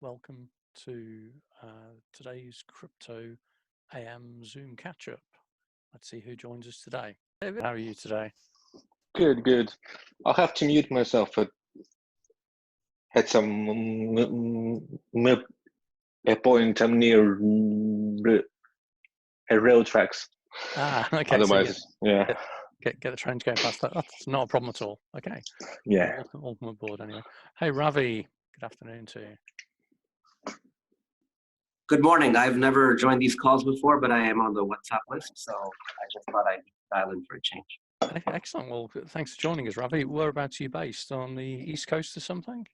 welcome to today's CryptoAM Zoom catch-up. Let's see who joins us today. David, how are you today? Good, good. I'll have to mute myself. I had some a point I'm near rail tracks. Okay. Otherwise, So yeah. get the trains going past that. That's not a problem at all. Okay. Yeah. Welcome aboard anyway. Hey, Ravi. Good afternoon to you. Good morning. I've never joined these calls before, but I am on the WhatsApp list, so I just thought I'd dial in for a change. Excellent. Well, thanks for joining us, Ravi. Whereabouts are you based? On the East Coast or something?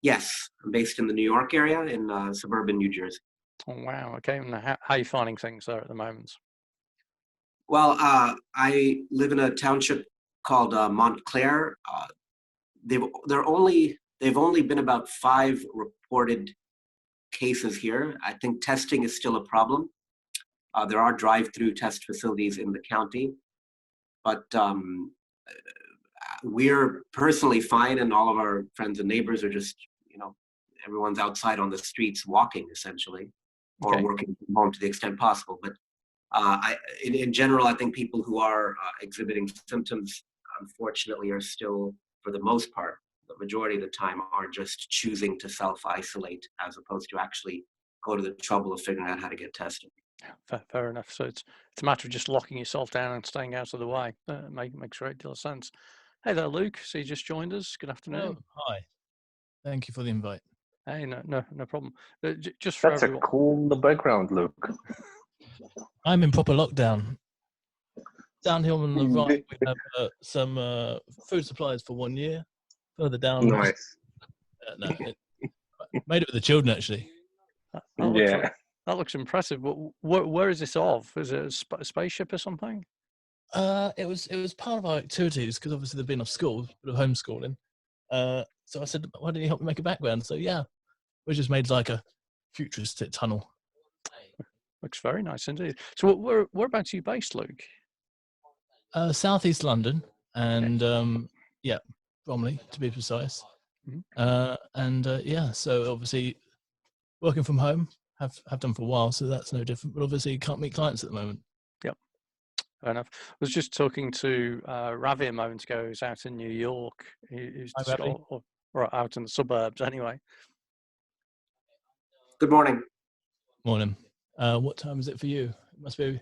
Yes, I'm based in the New York area in suburban New Jersey. Oh, wow. Okay. And how are you finding things there at the moment? Well, I live in a township called Montclair. They've only been about 5 reported cases here. I think testing is still a problem. There are drive-through test facilities in the county, but we're personally fine, and all of our friends and neighbors are just, everyone's outside on the streets walking essentially, or working from home to the extent possible. But in general, I think people who are exhibiting symptoms, unfortunately, are still, for the most part, the majority of the time, are just choosing to self-isolate as opposed to actually go to the trouble of figuring out how to get tested. Fair enough. So it's a matter of just locking yourself down and staying out of the way. Makes a great deal of sense. Hey there, Luke. So you just joined us. Good afternoon. Oh, hi. Thank you for the invite. Hey, no problem. Just for That's everyone. a cool in the background, Luke. I'm in proper lockdown. Down here on the right, we have some food supplies for 1 year. Further down, Nice. Made it with the children actually. That looks impressive. Where is this of? Is it a spaceship or something? It was part of our activities because obviously they've been off school, bit of homeschooling. So I said, why don't you help me make a background? So yeah, we just made like a futuristic tunnel. Looks very nice indeed. So whereabouts are you based, Luke? Southeast London, and Bromley to be precise. Mm-hmm. So obviously working from home, have done for a while, so that's no different. But obviously you can't meet clients at the moment. Yep, fair enough. I was just talking to Ravi a moment ago, who's out in New York. Or out in the suburbs anyway. Good morning. Morning. What time is it for you? It must be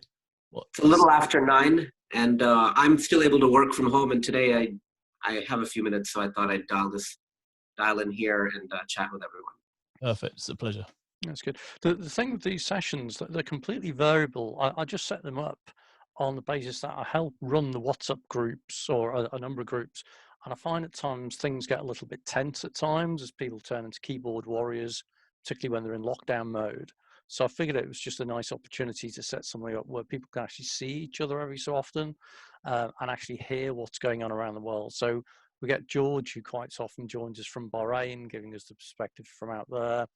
what? It's a little after 9, and I'm still able to work from home. And today I have a few minutes, so I thought I'd dial in here and chat with everyone. Perfect. It's a pleasure. That's good. The thing with these sessions, they're completely variable. I just set them up on the basis that I help run the WhatsApp groups or a number of groups. And I find at times things get a little bit tense at times as people turn into keyboard warriors, particularly when they're in lockdown mode. So I figured it was just a nice opportunity to set something up where people can actually see each other every so often and actually hear what's going on around the world. So we get George, who quite often joins us from Bahrain, giving us the perspective from out there.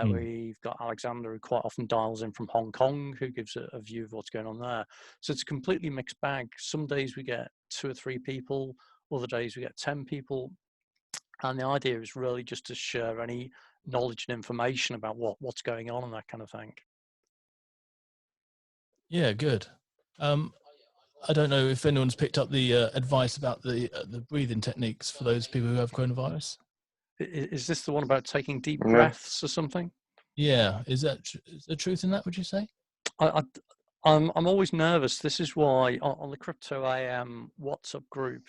We've got Alexander, who quite often dials in from Hong Kong, who gives a view of what's going on there. So it's a completely mixed bag. Some days we get 2 or 3 people, other days we get 10 people. And the idea is really just to share any knowledge and information about what's going on and that kind of thing. Yeah, good. I don't know if anyone's picked up the advice about the breathing techniques for those people who have coronavirus. Is this the one about taking deep breaths or something? Yeah. Is there truth in that, would you say? I'm always nervous. This is why on the CryptoAM WhatsApp group,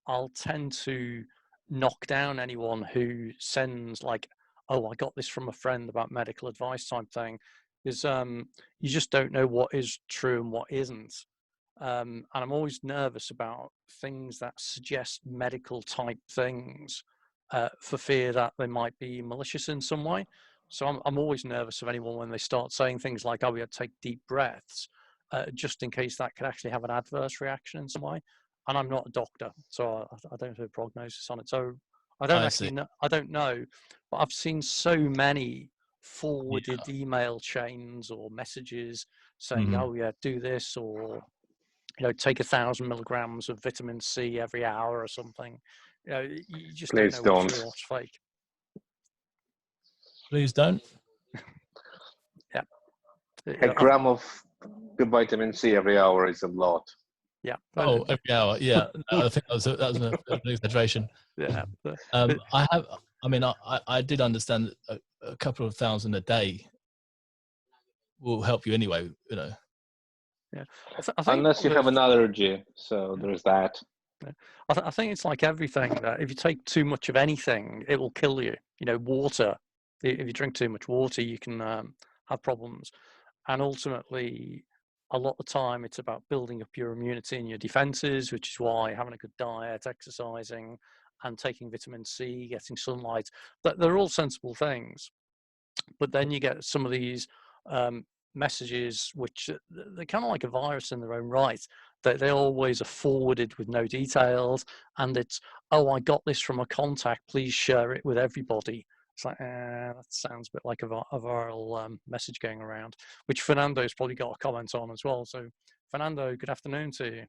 I'll tend to knock down anyone who sends like, oh, I got this from a friend about medical advice type thing, because you just don't know what is true and what isn't. And I'm always nervous about things that suggest medical type things for fear that they might be malicious in some way. So I'm always nervous of anyone when they start saying things like, oh, we have to take deep breaths, just in case that could actually have an adverse reaction in some way. And I'm not a doctor, so I don't have a prognosis on it. So I don't know, but I've seen so many forwarded email chains or messages saying, oh yeah, do this, or take 1,000 milligrams of vitamin C every hour or something. You just don't know what's real, what's fake. Please don't. Yeah. A gram of good vitamin C every hour is a lot. Yeah. Oh, every hour. Yeah. No, I think that was an exaggeration. Yeah. I did understand that a couple of thousand a day will help you anyway, you know. Yeah. I think Unless you have an allergy, so there's that. I think it's like everything, that if you take too much of anything, it will kill you. You know, water. If you drink too much water, you can have problems. And ultimately, a lot of the time, it's about building up your immunity and your defenses, which is why having a good diet, exercising, and taking vitamin C, getting sunlight, they're all sensible things. But then you get some of these messages, which they're kind of like a virus in their own right. They always are forwarded with no details, and it's, oh, I got this from a contact, please share it with everybody. It's like, that sounds a bit like a viral message going around, which Fernando's probably got a comment on as well. So, Fernando, good afternoon to you.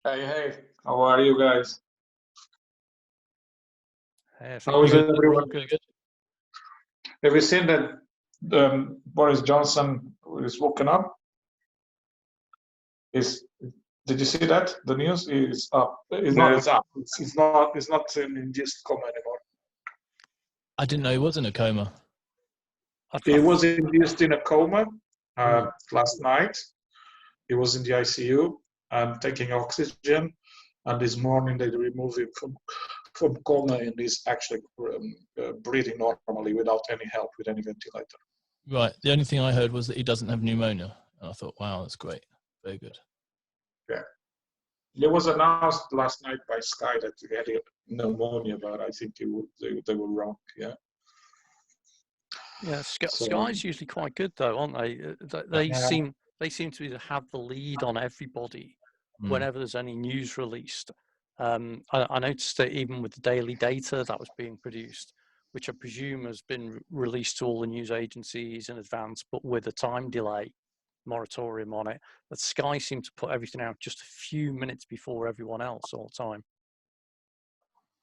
Hey, how are you guys? Hey, How is everyone? Good. Have you seen that Boris Johnson is woken up? Did you see that? The news is up. It's up. It's not in induced coma anymore. I didn't know he was in a coma. He was induced in a coma last night. He was in the ICU and taking oxygen, and this morning they removed him from coma, and he's actually breathing normally without any help with any ventilator. Right. The only thing I heard was that he doesn't have pneumonia. And I thought, wow, that's great. Very good. Yeah. It was announced last night by Sky that he had pneumonia, but I think they were wrong. Yeah. Yeah, Sky's usually quite good though, aren't they? They seem to have the lead on everybody whenever there's any news released. I noticed that even with the daily data that was being produced, which I presume has been released to all the news agencies in advance, but with a time delay moratorium on it, that Sky seemed to put everything out just a few minutes before everyone else all the time.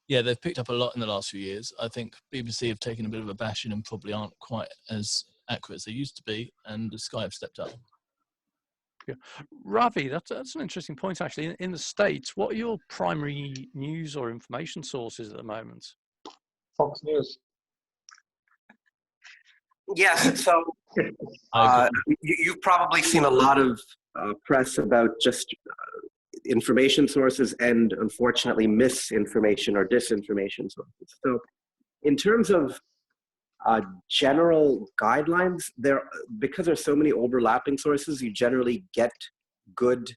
Yeah, they've picked up a lot in the last few years. I think BBC have taken a bit of a bashing and probably aren't quite as accurate as they used to be, and Sky have stepped up. Yeah. Ravi, that's an interesting point actually. In the States, what are your primary news or information sources at the moment? Fox News. Yes, so you've probably seen a lot of press about just information sources and unfortunately misinformation or disinformation sources. So in terms of general guidelines, because there's so many overlapping sources, you generally get good,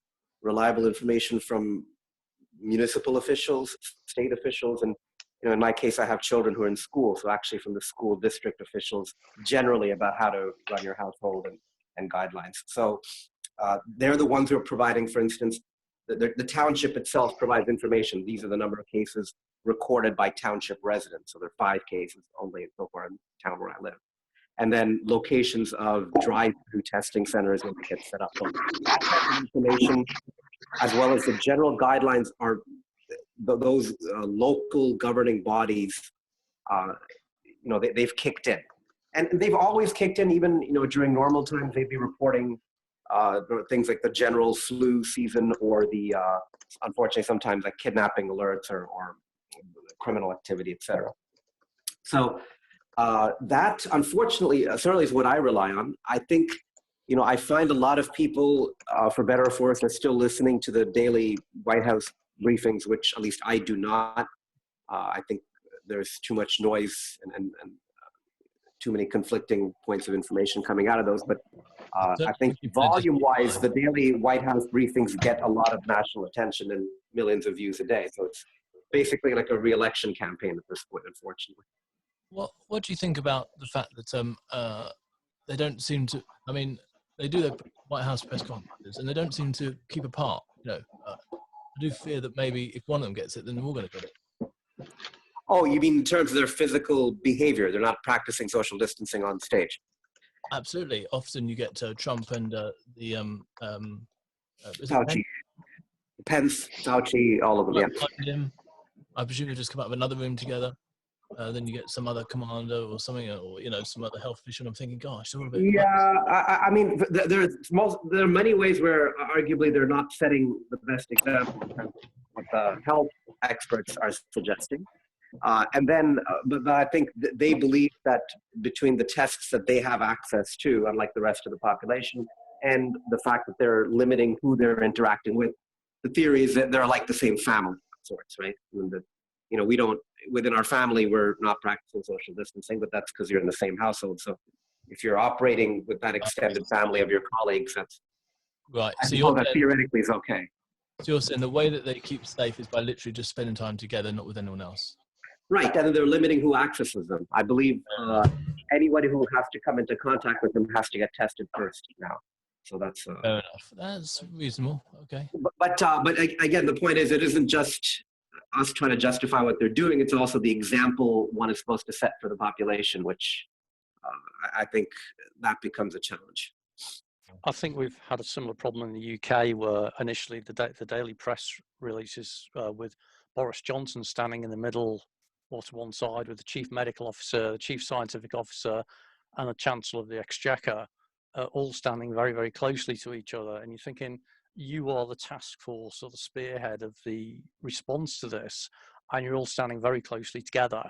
reliable information from municipal officials, state officials, and in my case, I have children who are in school, so actually from the school district officials generally about how to run your household and guidelines. So they're the ones who are providing, for instance, the township itself provides information. These are the number of cases recorded by township residents. So there are 5 cases only so far in the town where I live. And then locations of drive-through testing centers when they get set up. So that type of information, as well as the general guidelines, are those local governing bodies, they've kicked in. And they've always kicked in, even during normal times, they'd be reporting things like the general flu season or the, unfortunately, sometimes like kidnapping alerts or criminal activity, etc. So that, unfortunately, certainly is what I rely on. I think, I find a lot of people, for better or for worse, are still listening to the daily White House briefings, which at least I do not. I think there's too much noise and too many conflicting points of information coming out of those. But I think volume-wise, the daily White House briefings get a lot of national attention and millions of views a day. So it's basically like a re-election campaign at this point, unfortunately. What do you think about the fact that they don't seem to? I mean, they do their White House press conferences, and they don't seem to keep apart. I do fear that maybe if one of them gets it, then they're all going to get it. Oh, you mean in terms of their physical behavior? They're not practicing social distancing on stage. Absolutely. Often you get Trump and Fauci, Pence, Fauci, all of them. Yeah. I presume they just come out of another room together. then you get some other commander or something, or some other health official. I'm thinking, gosh, it's all a bit. Yeah, I mean, there are many ways where arguably they're not setting the best example in terms of what the health experts are suggesting. And then, but I think they believe that between the tests that they have access to, unlike the rest of the population, and the fact that they're limiting who they're interacting with, the theory is that they're like the same family of sorts, right? And that, we don't, within our family, we're not practicing social distancing, but that's because you're in the same household. So if you're operating with that extended family of your colleagues, that's right. I suppose that theoretically is okay. So you're saying the way that they keep safe is by literally just spending time together, not with anyone else. Right, and then they're limiting who accesses them. I believe anybody who has to come into contact with them has to get tested first now. So that's fair enough. That's reasonable. Okay. But again, the point is, it isn't just us trying to justify what they're doing. It's also the example one is supposed to set for the population, which I think that becomes a challenge. I think we've had a similar problem in the UK, where initially the daily press releases with Boris Johnson standing in the middle, or to one side, with the chief medical officer, the chief scientific officer, and the chancellor of the exchequer, all standing very, very closely to each other. And you're thinking, you are the task force or the spearhead of the response to this, and you're all standing very closely together,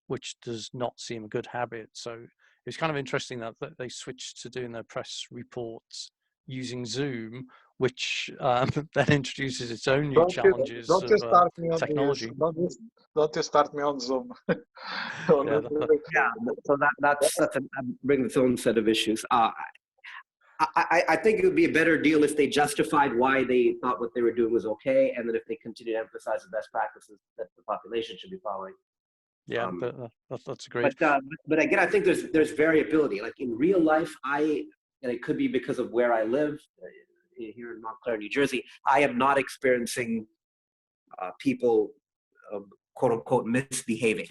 which does not seem a good habit. So it's kind of interesting that they switched to doing their press reports using Zoom, which then introduces its own new challenges of technology. Don't you start me on Zoom. Yeah, so that's bringing its own set of issues. I think it would be a better deal if they justified why they thought what they were doing was okay, and then if they continue to emphasize the best practices that the population should be following. Yeah, that's great. But again, I think there's variability. Like in real life, and it could be because of where I live here in Montclair, New Jersey. I am not experiencing people, quote unquote, misbehaving.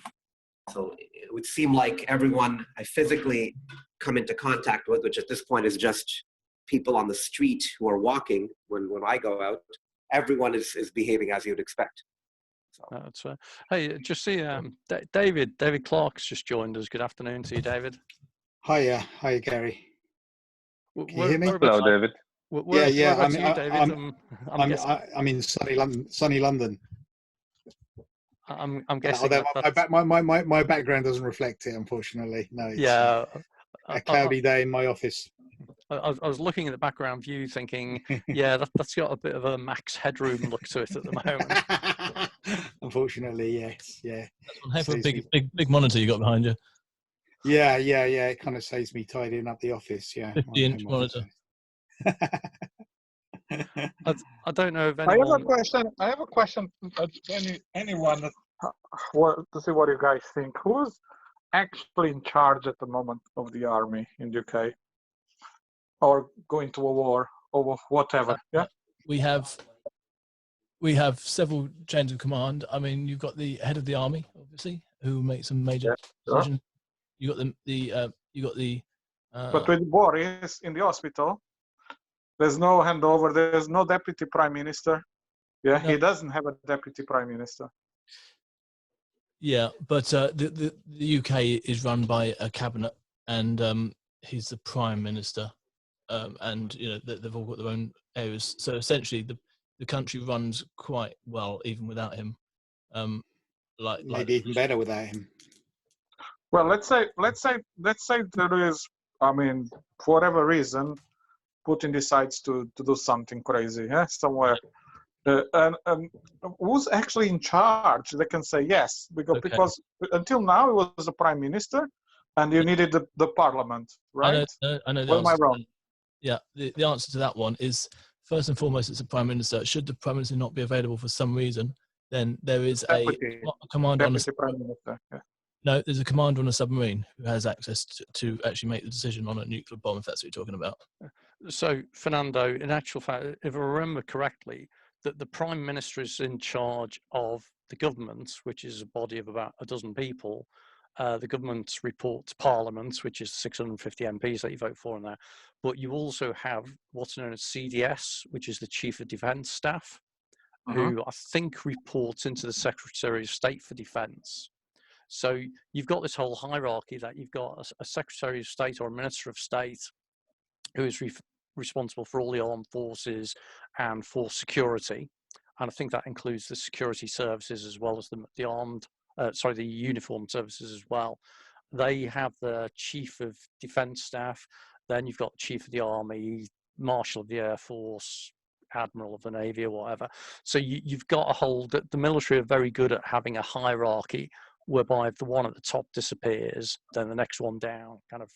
So it would seem like everyone I physically come into contact with, which at this point is just people on the street who are walking when I go out, everyone is behaving as you'd expect. So. That's hey, just see David Clark's just joined us. Good afternoon to you, David. Hiya, Gary. Can you hear me? Hello, David. Yeah. I'm in sunny London. I'm guessing. My background doesn't reflect it, unfortunately. No. It's, a cloudy day in my office. I was looking at the background view, thinking, yeah, that's got a bit of a max headroom look to it at the moment. Unfortunately, yes, yeah. Have a big monitor you got behind you. Yeah. It kind of saves me tidying up the office. Yeah, 50-inch monitor. I don't know if anyone. I have a question. Anyone to see what you guys think. Who's actually in charge at the moment of the army in the UK, or going to a war or whatever? Yeah. We have several chains of command. I mean, you've got the head of the army, obviously, who makes some major decisions. You got the. But with Boris in the hospital, there's no handover. There's no deputy prime minister. Yeah, no. He doesn't have a deputy prime minister. Yeah, but the UK is run by a cabinet, and he's the prime minister, and they've all got their own areas. So essentially, the country runs quite well even without him. Maybe even better without him. Well, let's say there is. I mean, for whatever reason, Putin decides to do something crazy, somewhere. And who's actually in charge? They can say yes, because until now it was the prime minister, and you needed the parliament, right? I know. Am I wrong? Yeah, the answer to that one is, first and foremost, it's a prime minister. Should the prime minister not be available for some reason, then there is a commander on a prime minister. Yeah. No, there's a commander on a submarine who has access to actually make the decision on a nuclear bomb, if that's what you're talking about. So, Fernando, in actual fact, if I remember correctly, that the Prime Minister is in charge of the government, which is a body of about a dozen people. The government report to Parliament, which is 650 MPs that you vote for in there. But you also have what's known as CDS, which is the Chief of Defence Staff, who I think reports into the Secretary of State for Defence. So you've got this whole hierarchy that you've got a Secretary of State or a Minister of State who is responsible for all the armed forces and for security. And I think that includes the security services as well as the uniformed services as well. They have the Chief of Defence Staff, then you've got Chief of the Army, Marshal of the Air Force, Admiral of the Navy or whatever. So you've got a whole, the military are very good at having a hierarchy whereby if the one at the top disappears, then the next one down kind of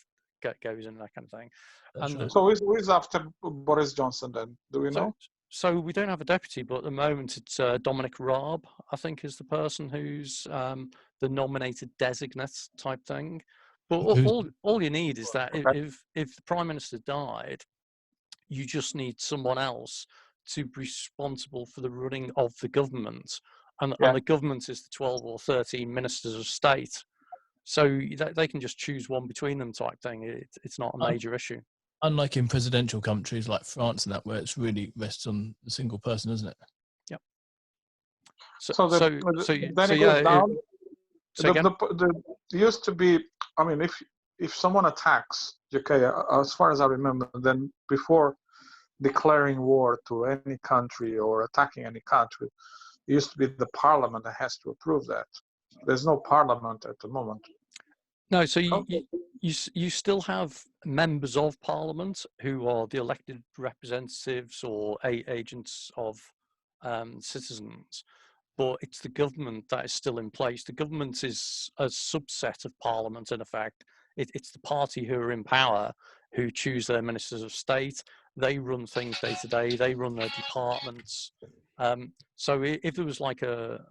goes in, that kind of thing. And so who is after Boris Johnson then? Do we know? So we don't have a deputy, but at the moment it's Dominic Raab, I think, is the person who's the nominated designate type thing. But all you need is that if the Prime Minister died, you just need someone else to be responsible for the running of the government. And the government is the 12 or 13 ministers of state. So they can just choose one between them type thing. It's not a major issue. Unlike in presidential countries like France and that, where it's really rests on a single person, isn't it? Yep. There used to be, I mean, if someone attacks UK, as far as I remember, then before declaring war to any country or attacking any country, it used to be the parliament that has to approve that. There's no parliament at the moment. No, so you still have members of parliament who are the elected representatives or agents of citizens, but it's the government that is still in place. The government is a subset of parliament, in effect. It's the party who are in power who choose their ministers of state. They run things day to day. They run their departments. So if there was like a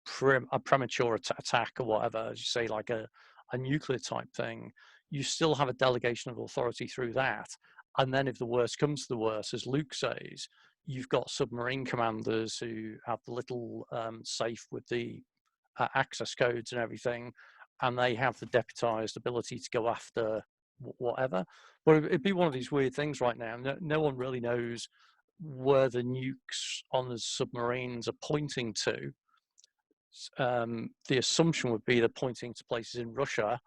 premature attack or whatever, as you say, like a nuclear type thing, you still have a delegation of authority through that. And then if the worst comes to the worst, as Luke says, you've got submarine commanders who have the little safe with the access codes and everything, and they have the deputized ability to go after whatever. But it'd be one of these weird things right now. No one really knows where the nukes on the submarines are pointing to. The assumption would be they're pointing to places in Russia,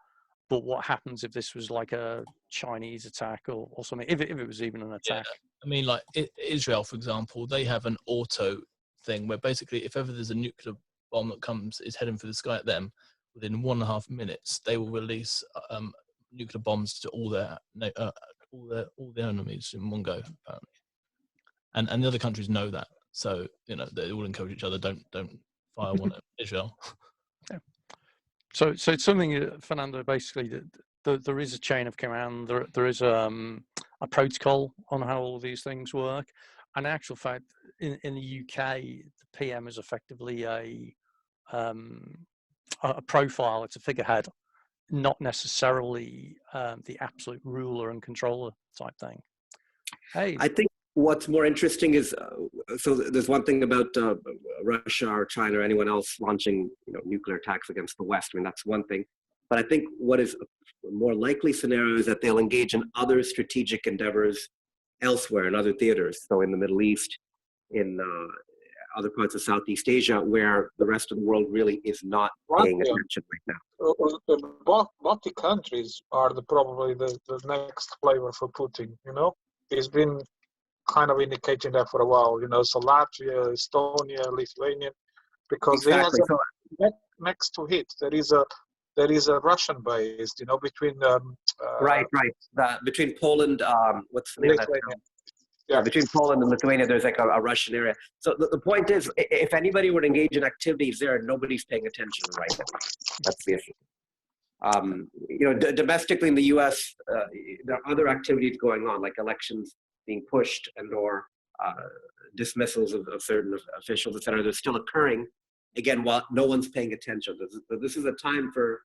but what happens if this was like a Chinese attack or something, if it was even an attack? I mean, like Israel, for example, they have an auto thing where basically if ever there's a nuclear bomb that is heading for the sky at them, within 1.5 minutes, they will release nuclear bombs to all their enemies in one go, apparently. And the other countries know that. So, they all encourage each other, don't fire one at Israel. Yeah. So it's something, Fernando, basically, that there is a chain of command. There is a protocol on how all these things work. And in actual fact, in the UK, the PM is effectively a profile. It's a figurehead, not necessarily the absolute ruler and controller type thing. Hey, I think what's more interesting is, so there's one thing about Russia or China or anyone else launching nuclear attacks against the West. I mean, that's one thing. But I think what is a more likely scenario is that they'll engage in other strategic endeavors elsewhere in other theaters. So in the Middle East, in other parts of Southeast Asia, where the rest of the world really is not paying attention right now. Baltic countries are probably the next flavor for Putin, He's been kind of indicating that for a while, so Latvia, Estonia, Lithuania, because exactly. next to it, there is a Russian base, between right. Between Poland, what's the name of that town? Yeah, between Poland and Lithuania, there's like a Russian area. So the point is, if anybody were to engage in activities there, nobody's paying attention right now. That's the issue. Domestically in the U.S., there are other activities going on, like elections being pushed and/or dismissals of certain officials, et cetera. They're still occurring, again, while no one's paying attention. This is a time for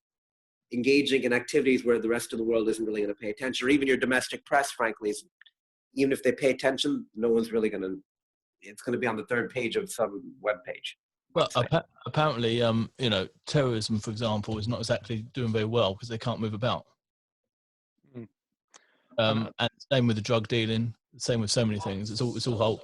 engaging in activities where the rest of the world isn't really going to pay attention, or even your domestic press, frankly, even if they pay attention, no one's really going to, it's going to be on the third page of some web page. Well, apparently, terrorism, for example, is not exactly doing very well because they can't move about. And same with the drug dealing, same with so many things. It's all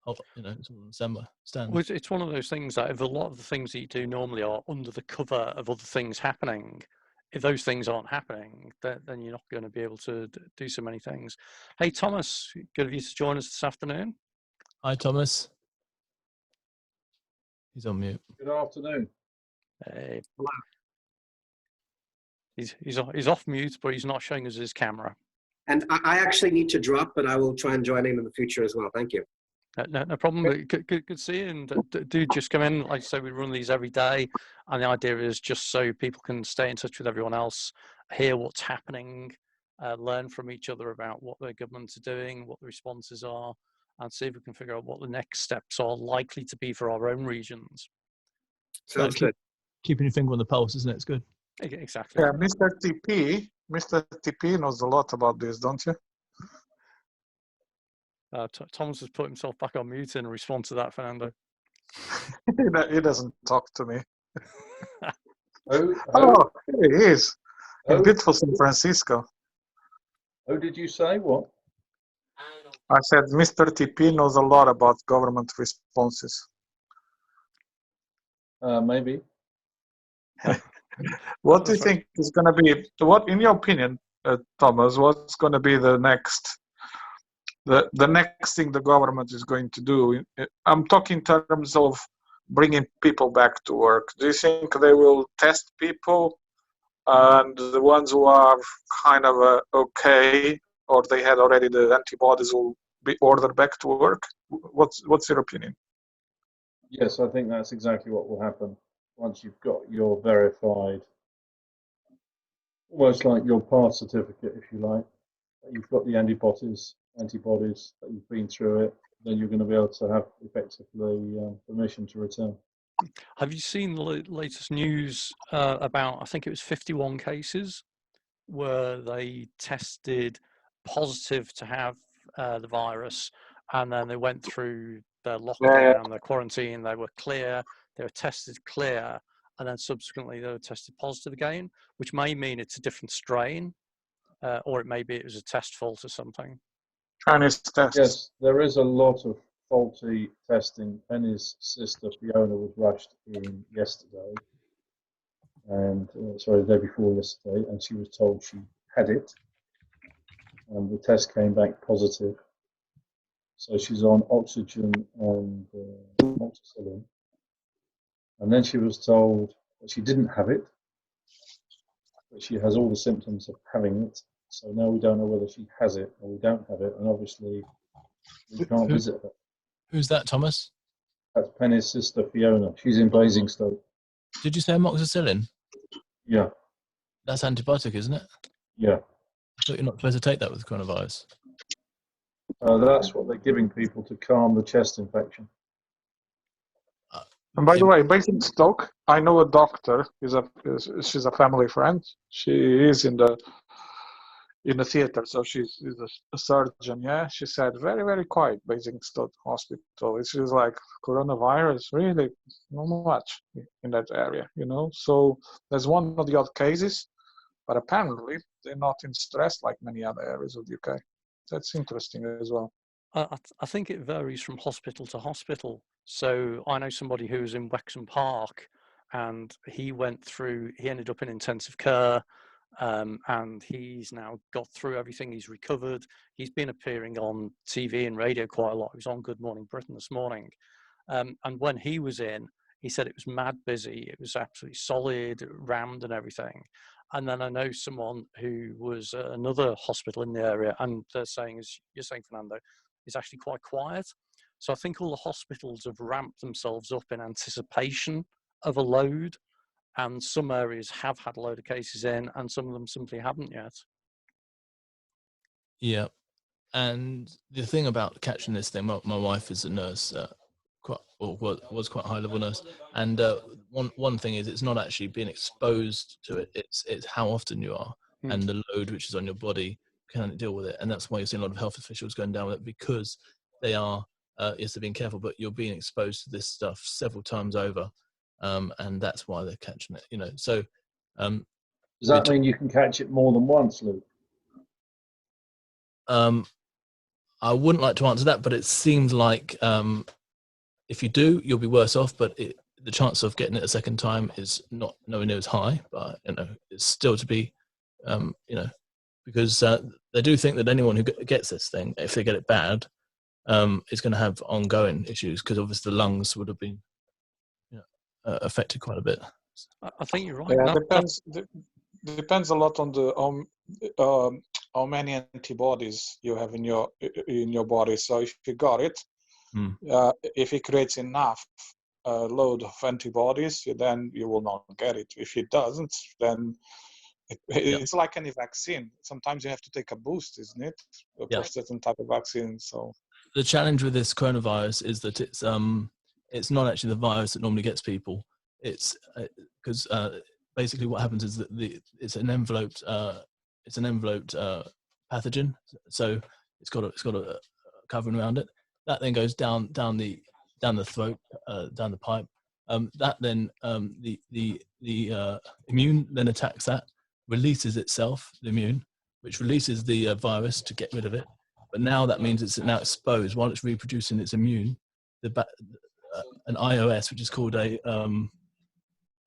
you know, it's all on standby. Well, it's one of those things that if a lot of the things that you do normally are under the cover of other things happening, if those things aren't happening, then you're not going to be able to do so many things. Hey, Thomas, good of you to join us this afternoon. Hi, Thomas. He's on mute. Good afternoon. Hey. He's off mute, but he's not showing us his camera. And I actually need to drop, but I will try and join in the future as well. Thank you. No problem. Good to see you. And do just come in. Like I say, we run these every day. And the idea is just so people can stay in touch with everyone else, hear what's happening, learn from each other about what their governments are doing, what the responses are, and see if we can figure out what the next steps are likely to be for our own regions. Sounds good. Keeping your finger on the pulse, isn't it? It's good. Exactly. Yeah, Mr. TP knows a lot about this, don't you? Thomas has put himself back on mute in response to that, Fernando. He doesn't talk to me. Oh, here he is. In beautiful San Francisco. Oh, did you say what? I said Mr. TP knows a lot about government responses. Maybe. What do you think is going to be, what, in your opinion, Thomas, what's going to be the next thing the government is going to do? I'm talking in terms of bringing people back to work. Do you think they will test people, and the ones who are kind of okay, or they had already the antibodies, will be ordered back to work? What's your opinion? Yes, I think that's exactly what will happen once you've got your verified, almost like your pass certificate, if you like. You've got the antibodies that you've been through it, then you're going to be able to have effectively permission to return. Have you seen the latest news about, I think it was 51 cases where they tested positive to have the virus, and then they went through their lockdown, their quarantine, they were clear, they were tested clear, and then subsequently they were tested positive again, which may mean it's a different strain, or it may be it was a test fault or something. Chinese tests. Yes, there is a lot of faulty testing. Penny's sister Fiona was rushed in yesterday, and sorry, the day before yesterday, and she was told she had it, and the test came back positive. So she's on oxygen and amoxicillin, and then she was told that she didn't have it, but she has all the symptoms of having it. So now we don't know whether she has it or we don't have it, and obviously we can't visit her. Who's that, Thomas? That's Penny's sister Fiona. She's in Basingstoke. Did you say amoxicillin? Yeah. That's antibiotic, isn't it? Yeah. I thought you're not supposed to take that with coronavirus. That's what they're giving people to calm the chest infection. And by the way, Basingstoke, I know a doctor. She's a family friend. She is in the theater, so she's a surgeon. Yeah, she said very, very quiet. Basingstoke Hospital. It's just like coronavirus. Really, not much in that area, you know. So there's one of the odd cases, but apparently they're not in stress like many other areas of the UK. That's interesting as well. I think it varies from hospital to hospital. So I know somebody who was in Wexham Park, and he ended up in intensive care, and he's now got through everything. He's recovered. He's been appearing on TV and radio quite a lot. He was on Good Morning Britain this morning. And when he was in, he said it was mad busy. It was absolutely solid, rammed and everything. And then I know someone who was at another hospital in the area, and they're saying, as you're saying, Fernando, is actually quite quiet. So I think all the hospitals have ramped themselves up in anticipation of a load, and some areas have had a load of cases in, and some of them simply haven't yet. Yeah, and the thing about catching this thing, my wife is a nurse, was quite a high level nurse, and one thing is it's not actually being exposed to it; it's how often you are and the load which is on your body can deal with it, and that's why you're seeing a lot of health officials going down with it, because they are yes, they're being careful, but you're being exposed to this stuff several times over, and that's why they're catching it. You know, so does that mean you can catch it more than once, Luke? I wouldn't like to answer that, but it seems like if you do, you'll be worse off. But the chance of getting it a second time is not nowhere near as high. But it's still to be, because they do think that anyone who gets this thing, if they get it bad, is going to have ongoing issues, because obviously the lungs would have been affected quite a bit. I think you're right. Yeah, depends a lot on the how many antibodies you have in your body. So if you got it, if it creates enough load of antibodies, then you will not get it. If it doesn't, then it's like any vaccine. Sometimes you have to take a boost, isn't it, for certain type of vaccine? So the challenge with this coronavirus is that it's not actually the virus that normally gets people. It's because basically what happens is that it's an enveloped pathogen. So it's got a covering around it. That then goes down the throat, down the pipe. That then the immune then attacks that, releases itself, the immune, which releases the virus to get rid of it. But now that means it's now exposed while it's reproducing its immune. An iOS, which is called a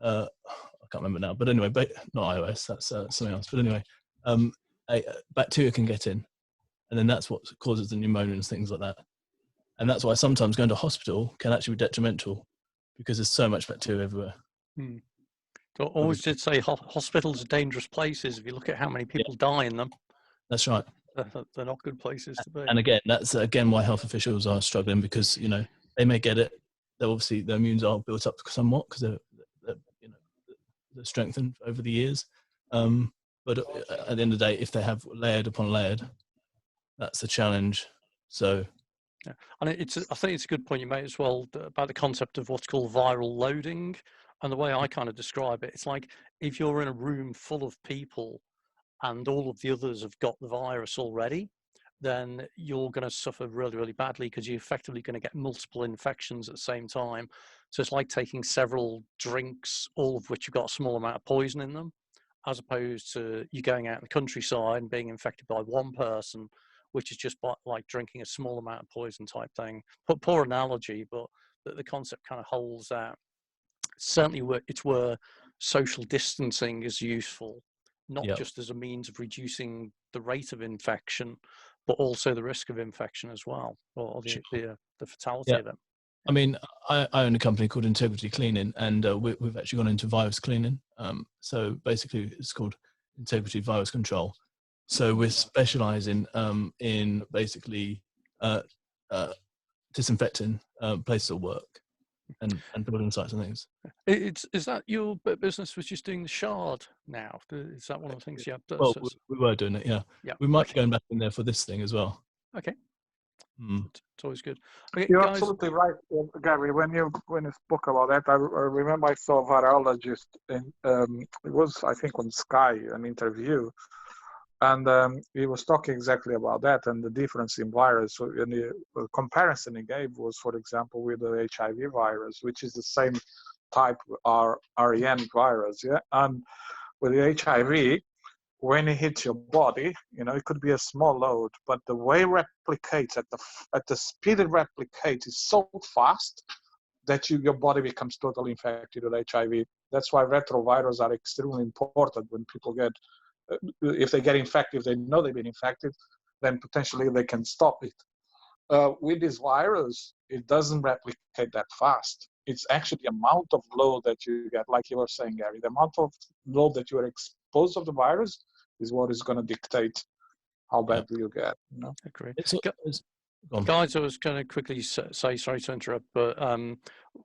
I can't remember now, but anyway, not iOS, that's something else. But anyway, a bacteria can get in, and then that's what causes the pneumonia and things like that. And that's why sometimes going to hospital can actually be detrimental, because there's so much bacteria everywhere. So I always did say hospitals are dangerous places. If you look at how many people die in them, that's right. They're not good places to be. And again, that's why health officials are struggling, because they may get it. They're obviously, their immunes are built up somewhat because they're strengthened over the years. But at the end of the day, if they have layered upon layered, that's the challenge. So, yeah. And I think it's a good point you made as well about the concept of what's called viral loading. And the way I kind of describe it, it's like if you're in a room full of people and all of the others have got the virus already, then you're going to suffer really, really badly, because you're effectively going to get multiple infections at the same time. So it's like taking several drinks, all of which have got a small amount of poison in them, as opposed to you going out in the countryside and being infected by one person, which is just like drinking a small amount of poison type thing. Poor analogy, but the concept kind of holds out. Certainly it's where social distancing is useful, not just as a means of reducing the rate of infection, but also the risk of infection as well, or the fatality of it. I mean, I own a company called Integrity Cleaning, and we've actually gone into virus cleaning. So basically, it's called Integrity Virus Control. So we're specialising in basically disinfecting places of work and building sites and things. Is that your business, which is doing the shard now? Is that one of the things you have to? Well, we were doing it, yeah. We might be going back in there for this thing as well. Okay. It's always good. Okay, you're guys. Absolutely right, Gary. When you spoke about that, I remember I saw a virologist in it was, I think, on Sky, an interview, and he was talking exactly about that and the difference in virus. So, and the comparison he gave was, for example, with the HIV virus, which is the same type REN virus, yeah. And with the HIV, when it hits your body, it could be a small load, but the way it replicates at the speed it replicates is so fast that your body becomes totally infected with HIV. That's why retrovirals are extremely important when people if they get infected, if they know they've been infected, then potentially they can stop it. With this virus, it doesn't replicate that fast. It's actually the amount of load that you get, like you were saying, Gary, the amount of load that you are exposed of the virus is what is going to dictate how badly you get. Agree. Guys, I was going to quickly say, sorry to interrupt, but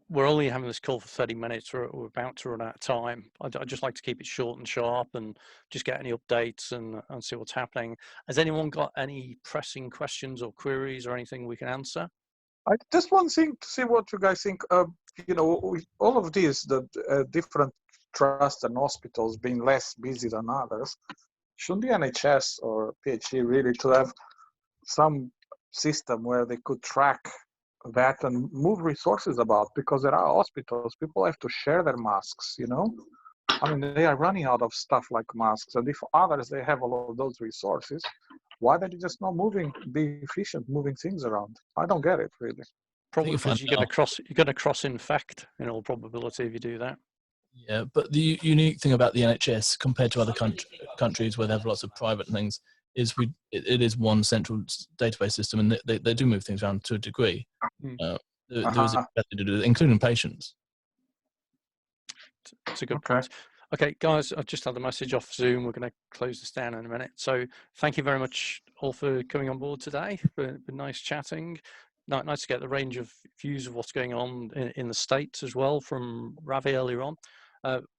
we're only having this call for 30 minutes. We're about to run out of time. I'd just like to keep it short and sharp and just get any updates and see what's happening. Has anyone got any pressing questions or queries or anything we can answer? I just one thing to see what you guys think. All of these, the different trusts and hospitals being less busy than others, shouldn't the NHS or PhD really to have some system where they could track that and move resources about? Because there are hospitals, people have to share their masks, I mean, they are running out of stuff like masks, and if others, they have all of those resources, why don't you just not be efficient, moving things around? I don't get it really. Probably because you're going to cross infect in all probability if you do that. Yeah, but the unique thing about the NHS compared to other countries where they have lots of private things is it is one central database system, and they do move things around to a degree. There is a better to do, including patients. It's a good point. Okay, guys, I've just had the message off Zoom. We're going to close this down in a minute. So thank you very much all for coming on board today. Been nice chatting. Nice to get the range of views of what's going on in the States as well from Ravi earlier on.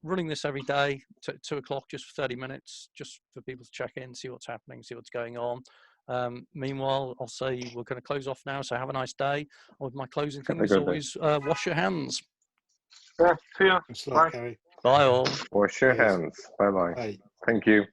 Running this every day, 2 o'clock, just for 30 minutes, just for people to check in, see what's happening, see what's going on. Meanwhile, I'll say we're going to close off now. So have a nice day. With my closing thing, as always, wash your hands. Yeah, see you. Bye. Bye all. Wash your hands. Bye-bye. Thank you.